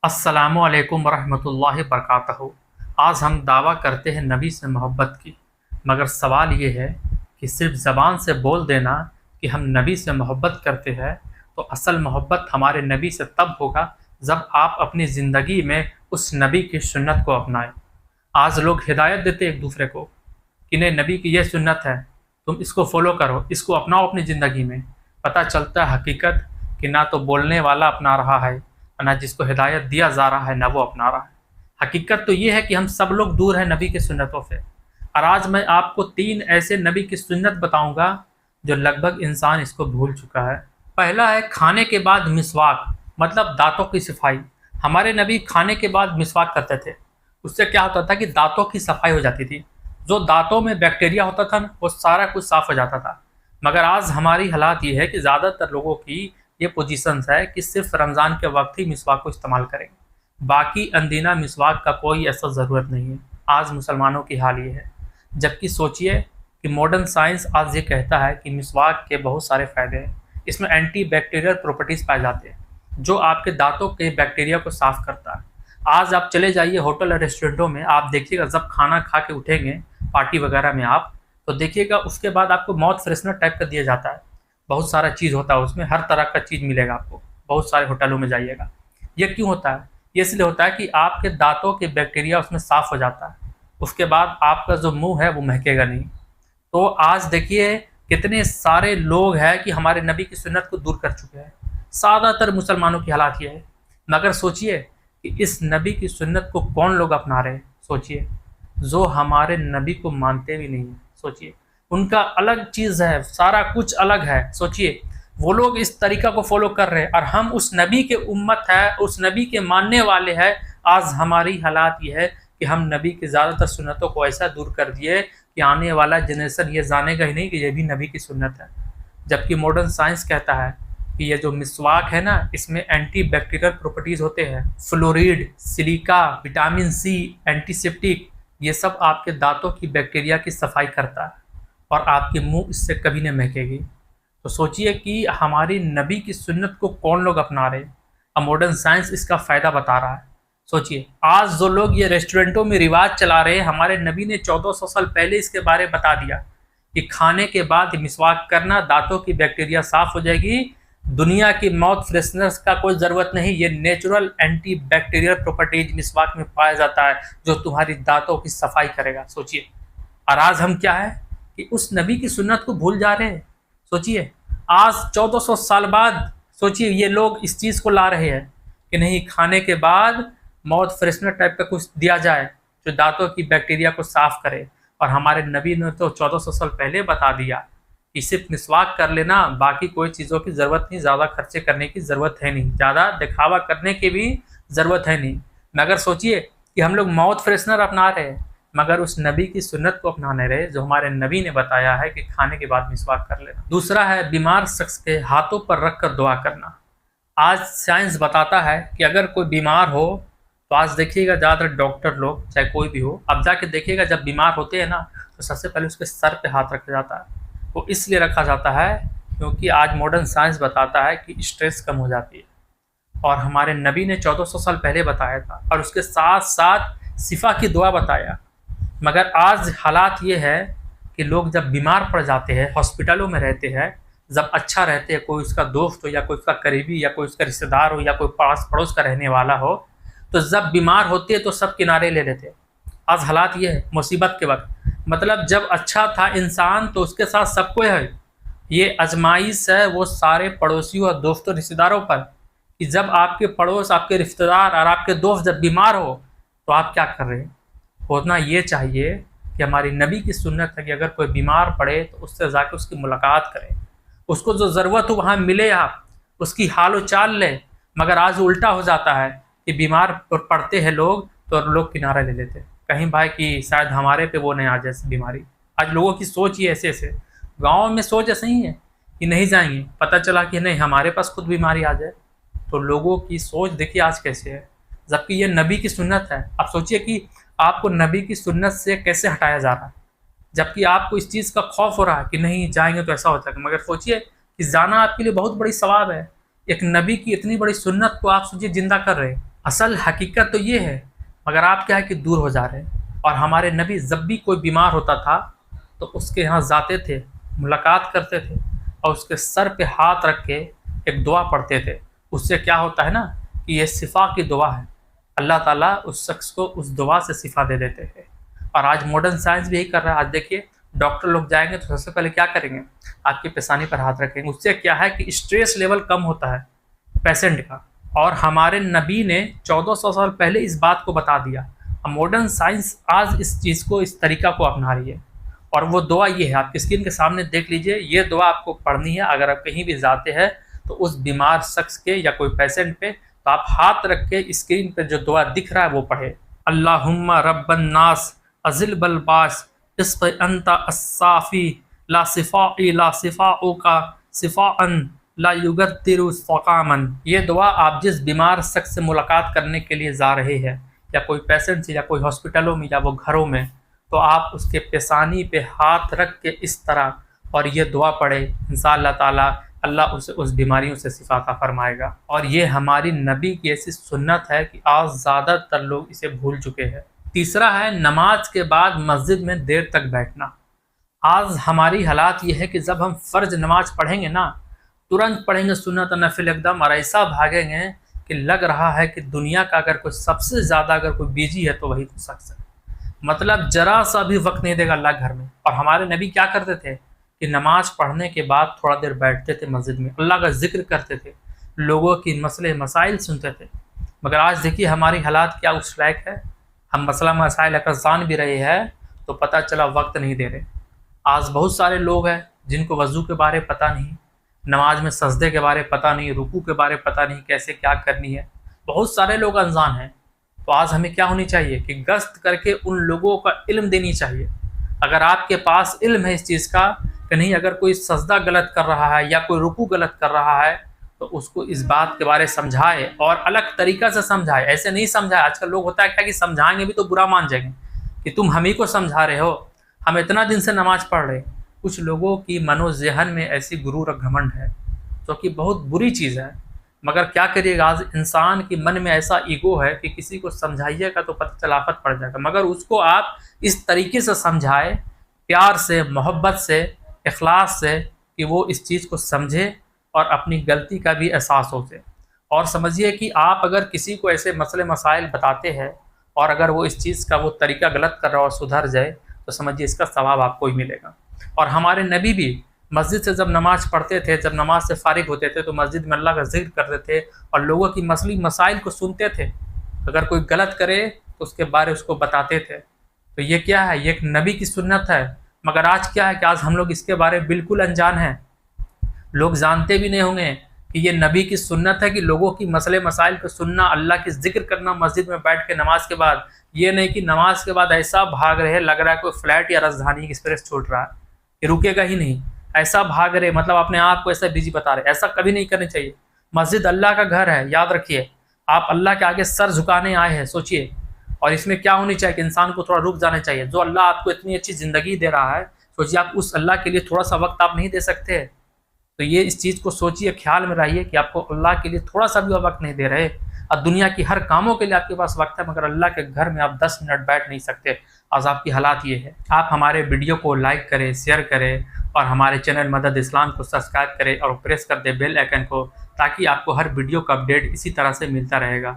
السلام علیکم ورحمۃ اللہ وبرکاتہ۔ آج ہم دعویٰ کرتے ہیں نبی سے محبت کی، مگر سوال یہ ہے کہ صرف زبان سے بول دینا کہ ہم نبی سے محبت کرتے ہیں، تو اصل محبت ہمارے نبی سے تب ہوگا جب آپ اپنی زندگی میں اس نبی کی سنت کو اپنائیں۔ آج لوگ ہدایت دیتے ایک دوسرے کو کہ نہیں، نبی کی یہ سنت ہے، تم اس کو فالو کرو، اس کو اپناؤ اپنی زندگی میں۔ پتہ چلتا ہے حقیقت کہ نہ تو بولنے والا اپنا رہا ہے، نہ جس کو ہدایت دیا جا رہا ہے نہ وہ اپنا رہا ہے۔ حقیقت تو یہ ہے کہ ہم سب لوگ دور ہیں نبی کی سنتوں سے۔ اور آج میں آپ کو 3 ایسے نبی کی سنت بتاؤں گا جو لگ بھگ انسان اس کو بھول چکا ہے۔ پہلا ہے کھانے کے بعد مسواک، مطلب دانتوں کی صفائی۔ ہمارے نبی کھانے کے بعد مسواک کرتے تھے، اس سے کیا ہوتا تھا کہ دانتوں کی صفائی ہو جاتی تھی، جو دانتوں میں بیکٹیریا ہوتا تھا نا وہ سارا کچھ صاف ہو جاتا تھا۔ مگر آج ہماری حالات یہ ہے کہ زیادہ تر لوگوں کی یہ پوزیشنز ہے کہ صرف رمضان کے وقت ہی مسواک کو استعمال کریں گے، باقی اندینہ مسواک کا کوئی ایسا ضرورت نہیں ہے۔ آج مسلمانوں کی حال یہ ہے، جبکہ سوچئے کہ ماڈرن سائنس آج یہ کہتا ہے کہ مسواک کے بہت سارے فائدے ہیں، اس میں اینٹی بیکٹیریل پراپرٹیز پائے جاتے ہیں جو آپ کے دانتوں کے بیکٹیریا کو صاف کرتا ہے۔ آج آپ چلے جائیے ہوٹل اور ریسٹورنٹوں میں، آپ دیکھیے گا جب کھانا کھا کے اٹھیں گے پارٹی وغیرہ میں آپ، تو دیکھیے گا اس کے بعد آپ کو ماؤتھ فریشنر ٹائپ کا دیا جاتا ہے، بہت سارا چیز ہوتا ہے اس میں، ہر طرح کا چیز ملے گا آپ کو، بہت سارے ہوٹلوں میں جائیے گا۔ یہ کیوں ہوتا ہے؟ یہ اس لیے ہوتا ہے کہ آپ کے دانتوں کے بیکٹیریا اس میں صاف ہو جاتا ہے، اس کے بعد آپ کا جو منہ ہے وہ مہکے گا نہیں۔ تو آج دیکھیے کتنے سارے لوگ ہیں کہ ہمارے نبی کی سنت کو دور کر چکے ہیں۔ زیادہ تر مسلمانوں کی حالات یہ ہے، مگر سوچئے کہ اس نبی کی سنت کو کون لوگ اپنا رہے ہیں؟ سوچئے جو ہمارے نبی کو مانتے بھی نہیں ہیں، سوچئے ان کا الگ چیز ہے، سارا کچھ الگ ہے۔ سوچئے وہ لوگ اس طریقہ کو فالو کر رہے ہیں اور ہم اس نبی کے امت ہے، اس نبی کے ماننے والے ہیں۔ آج ہماری حالات یہ ہے کہ ہم نبی کی زیادہ تر سنتوں کو ایسا دور کر دیے کہ آنے والا جنریشن یہ جانے گا ہی نہیں کہ یہ بھی نبی کی سنت ہے۔ جبکہ ماڈرن سائنس کہتا ہے کہ یہ جو مسواک ہے نا، اس میں اینٹی بیکٹیریل پراپرٹیز ہوتے ہیں، فلوریڈ، silica, vitamin C, anti septic, یہ سب آپ کے دانتوں کی بیکٹیریا کی صفائی کرتا ہے اور آپ کے منہ اس سے کبھی نہ مہکے گی۔ تو سوچئے کہ ہماری نبی کی سنت کو کون لوگ اپنا رہے ہیں، اب ماڈرن سائنس اس کا فائدہ بتا رہا ہے۔ سوچئے آج جو لوگ یہ ریسٹورنٹوں میں رواج چلا رہے ہیں، ہمارے نبی نے 1400 سال پہلے اس کے بارے بتا دیا کہ کھانے کے بعد مسواک کرنا، دانتوں کی بیکٹیریا صاف ہو جائے گی، دنیا کی ماؤتھ فریشنرز کا کوئی ضرورت نہیں، یہ نیچرل اینٹی بیکٹیریل پراپرٹیز مسواک میں پایا جاتا ہے جو تمہاری دانتوں کی صفائی کرے گا۔ سوچئے اور آج ہم کیا ہے کہ اس نبی کی سنت کو بھول جا رہے ہیں۔ سوچئے آج 1400 سال بعد سوچئے یہ لوگ اس چیز کو لا رہے ہیں کہ نہیں، کھانے کے بعد ماؤتھ فریشنر ٹائپ کا کچھ دیا جائے جو دانتوں کی بیکٹیریا کو صاف کرے، اور ہمارے نبی نے تو 1400 سال پہلے بتا دیا کہ صرف مسواک کر لینا، باقی کوئی چیزوں کی ضرورت نہیں، زیادہ خرچے کرنے کی ضرورت ہے نہیں، زیادہ دکھاوا کرنے کی بھی ضرورت ہے نہیں۔ مگر سوچئے کہ ہم لوگ ماؤتھ فریشنر اپنا رہے ہیں مگر اس نبی کی سنت کو اپنانے رہے جو ہمارے نبی نے بتایا ہے کہ کھانے کے بعد مسواک کر لینا۔ دوسرا ہے بیمار شخص کے ہاتھوں پر رکھ کر دعا کرنا۔ آج سائنس بتاتا ہے کہ اگر کوئی بیمار ہو تو آج دیکھیے گا زیادہ تر ڈاکٹر لوگ چاہے کوئی بھی ہو، اب جا کے دیکھیے گا جب بیمار ہوتے ہیں نا تو سب سے پہلے اس کے سر پہ ہاتھ رکھا جاتا ہے۔ وہ اس لیے رکھا جاتا ہے کیونکہ آج ماڈرن سائنس بتاتا ہے کہ اسٹریس کم ہو جاتی ہے، اور ہمارے نبی نے 1400 سال پہلے بتایا تھا، اور اس کے ساتھ ساتھ شفا کی دعا بتایا۔ مگر آج حالات یہ ہے کہ لوگ جب بیمار پڑ جاتے ہیں، ہاسپٹلوں میں رہتے ہیں، جب اچھا رہتے ہیں، کوئی اس کا دوست ہو یا کوئی اس کا قریبی یا کوئی اس کا رشتہ دار ہو یا کوئی پاس پڑوس کا رہنے والا ہو، تو جب بیمار ہوتے ہیں تو سب کنارے لے لیتے ہیں۔ آج حالات یہ ہے مصیبت کے وقت، مطلب جب اچھا تھا انسان تو اس کے ساتھ سب کو ہے۔ یہ آزمائش ہے وہ سارے پڑوسیوں اور دوستوں رشتہ داروں پر کہ جب آپ کے پڑوس، آپ کے رشتہ دار اور آپ کے دوست جب بیمار ہو تو آپ کیا کر رہے ہیں۔ ہونا یہ چاہیے کہ ہماری نبی کی سنت ہے کہ اگر کوئی بیمار پڑے تو اس سے جا کے اس کی ملاقات کریں، اس کو جو ضرورت ہو وہاں ملے، آپ اس کی حال و چال لیں۔ مگر آج الٹا ہو جاتا ہے کہ بیمار پڑتے ہیں لوگ تو لوگ کنارہ لے لیتے ہیں، کہیں بھائی کہ شاید ہمارے پہ وہ نہیں آ جائے بیماری۔ آج لوگوں کی سوچ یہ ایسے گاؤں میں سوچ ایسے ہی ہے کہ نہیں جائیں گے، پتہ چلا کہ نہیں ہمارے پاس خود بیماری آ جائے۔ تو لوگوں کی سوچ دیکھیے آج کیسے ہے، جبکہ یہ نبی کی سنت ہے۔ اب سوچئے کہ آپ کو نبی کی سنت سے کیسے ہٹایا جا رہا ہے، جبکہ آپ کو اس چیز کا خوف ہو رہا ہے کہ نہیں جائیں گے تو ایسا ہوتا ہے۔ مگر سوچئے کہ جانا آپ کے لیے بہت بڑی ثواب ہے، ایک نبی کی اتنی بڑی سنت کو آپ سوچئے زندہ کر رہے ہیں۔ اصل حقیقت تو یہ ہے، مگر آپ کیا ہے کہ دور ہو جا رہے ہیں۔ اور ہمارے نبی جب بھی کوئی بیمار ہوتا تھا تو اس کے یہاں جاتے تھے، ملاقات کرتے تھے، اور اس کے سر پہ ہاتھ رکھ کے ایک دعا پڑھتے تھے۔ اس سے کیا ہوتا ہے نا کہ یہ شفا کی دعا ہے، اللہ تعالیٰ اس شخص کو اس دعا سے شفا دے دیتے ہیں۔ اور آج ماڈرن سائنس بھی یہی کر رہا ہے۔ آج دیکھیے ڈاکٹر لوگ جائیں گے تو سب سے پہلے کیا کریں گے؟ آپ کی پیشانی پر ہاتھ رکھیں گے۔ اس سے کیا ہے کہ اسٹریس لیول کم ہوتا ہے پیشنٹ کا۔ اور ہمارے نبی نے 1400 سال پہلے اس بات کو بتا دیا۔ ماڈرن سائنس آج اس چیز کو، اس طریقہ کو اپنا رہی ہے۔ اور وہ دعا یہ ہے، آپ کی اسکرین کے سامنے دیکھ لیجئے، یہ دعا آپ کو پڑھنی ہے۔ اگر آپ کہیں بھی جاتے ہیں تو اس بیمار شخص کے یا کوئی پیشنٹ پہ تو آپ ہاتھ رکھ کے اسکرین پہ جو دعا دکھ رہا ہے وہ پڑھے۔ اللہم رب الناس اذل الباس اسق انت الصافی لا صفاء لا صفاء کا صفاء لا یغدر سقاما۔ یہ دعا آپ جس بیمار شخص سے ملاقات کرنے کے لیے جا رہے ہیں، یا کوئی پیشنٹ سے، یا کوئی ہاسپٹلوں میں، یا وہ گھروں میں، تو آپ اس کے پیشانی پہ ہاتھ رکھ کے اس طرح اور یہ دعا پڑھے، انشاءاللہ تعالی اللہ اسے اس بیماریوں سے شفا عطا فرمائے گا۔ اور یہ ہماری نبی کی ایسی سنت ہے کہ آج زیادہ تر لوگ اسے بھول چکے ہیں۔ تیسرا ہے نماز کے بعد مسجد میں دیر تک بیٹھنا۔ آج ہماری حالات یہ ہے کہ جب ہم فرض نماز پڑھیں گے نا، ترنت پڑھیں گے سنت نفل ایک دم، اور ایسا بھاگیں گے کہ لگ رہا ہے کہ دنیا کا اگر کوئی سب سے زیادہ اگر کوئی بیجی ہے تو وہی تو شخص ہے۔ مطلب ذرا سا بھی وقت نہیں دے گا اللہ گھر میں۔ اور ہمارے نبی کیا کرتے تھے کہ نماز پڑھنے کے بعد تھوڑا دیر بیٹھتے تھے مسجد میں، اللہ کا ذکر کرتے تھے، لوگوں کی مسئلے مسائل سنتے تھے۔ مگر آج دیکھیے ہماری حالات کیا اس لائق ہے، ہم مسئلہ مسائل اگر جان بھی رہے ہیں تو پتہ چلا وقت نہیں دے رہے۔ آج بہت سارے لوگ ہیں جن کو وضو کے بارے پتہ نہیں، نماز میں سجدے کے بارے پتہ نہیں، رکوع کے بارے پتہ نہیں، کیسے کیا کرنی ہے۔ بہت سارے لوگ انجان ہیں۔ تو آج ہمیں کیا ہونی چاہیے کہ گشت کر کے ان لوگوں کا علم دینی چاہیے۔ اگر آپ کے پاس علم ہے اس چیز کا کہ نہیں، اگر کوئی سجدہ غلط کر رہا ہے یا کوئی رکوع غلط کر رہا ہے تو اس کو اس بات کے بارے سمجھائے، اور الگ طریقہ سے سمجھائے، ایسے نہیں سمجھائے۔ آج کل لوگ ہوتا ہے کیا کہ سمجھائیں گے بھی تو برا مان جائیں گے کہ تم ہم ہی کو سمجھا رہے ہو، ہم اتنا دن سے نماز پڑھ رہے۔ کچھ لوگوں کی من و ذہن میں ایسی غرور و گھمنڈ ہے جو کہ بہت بری چیز ہے۔ مگر کیا کریے گا، آج انسان کی من میں ایسا ایگو ہے کہ کسی کو سمجھائیے گا تو پتہ چلا آفت پڑ جائے گا۔ مگر اس کو آپ اس طریقے سے سمجھائے، پیار سے، محبت سے، اخلاص سے، کہ وہ اس چیز کو سمجھے اور اپنی غلطی کا بھی احساس ہو جائے۔ اور سمجھیے کہ آپ اگر کسی کو ایسے مسئلے مسائل بتاتے ہیں اور اگر وہ اس چیز کا وہ طریقہ غلط کر رہا ہے اور سدھر جائے تو سمجھیے اس کا ثواب آپ کو ہی ملے گا۔ اور ہمارے نبی بھی مسجد سے جب نماز پڑھتے تھے، جب نماز سے فارغ ہوتے تھے تو مسجد میں اللہ کا ذکر کرتے تھے اور لوگوں کی مسئلے مسائل کو سنتے تھے۔ اگر کوئی غلط کرے تو اس کے بارے اس کو بتاتے تھے۔ تو یہ کیا ہے؟ یہ ایک نبی کی سنت ہے۔ مگر آج کیا ہے کہ آج ہم لوگ اس کے بارے بالکل انجان ہیں۔ لوگ جانتے بھی نہیں ہوں گے کہ یہ نبی کی سنت ہے کہ لوگوں کی مسئلے مسائل کو سننا، اللہ کی ذکر کرنا مسجد میں بیٹھ کے نماز کے بعد۔ یہ نہیں کہ نماز کے بعد ایسا بھاگ رہے لگ رہا ہے کوئی فلائٹ یا راجدھانی ایکسپریس چھوٹ رہا ہے کہ رکے گا ہی نہیں، ایسا بھاگ رہے، مطلب اپنے آپ کو ایسا بزی بتا رہے۔ ایسا کبھی نہیں کرنا چاہیے۔ مسجد اللہ کا گھر ہے، یاد رکھیے۔ آپ اللہ کے آگے سر جھکانے آئے ہیں، سوچئے۔ اور اس میں کیا ہونی چاہیے کہ انسان کو تھوڑا رک جانا چاہیے۔ جو اللہ آپ کو اتنی اچھی زندگی دے رہا ہے، سوچئے آپ اس اللہ کے لیے تھوڑا سا وقت آپ نہیں دے سکتے؟ تو یہ اس چیز کو سوچئے، خیال میں رہیے کہ آپ کو اللہ کے لیے تھوڑا سا بھی وقت نہیں دے رہے۔ اب دنیا کی ہر کاموں کے لیے آپ کے پاس وقت ہے، مگر اللہ کے گھر میں آپ 10 منٹ بیٹھ نہیں سکتے۔ آج آپ کی حالات یہ ہے۔ آپ ہمارے ویڈیو کو لائک کریں، شیئر کریں، اور ہمارے چینل مدد اسلام کو سبسکرائب کریں اور پریس کر دیں بیل آئیکن کو، تاکہ آپ کو ہر ویڈیو کا اپڈیٹ اسی طرح سے ملتا رہے گا۔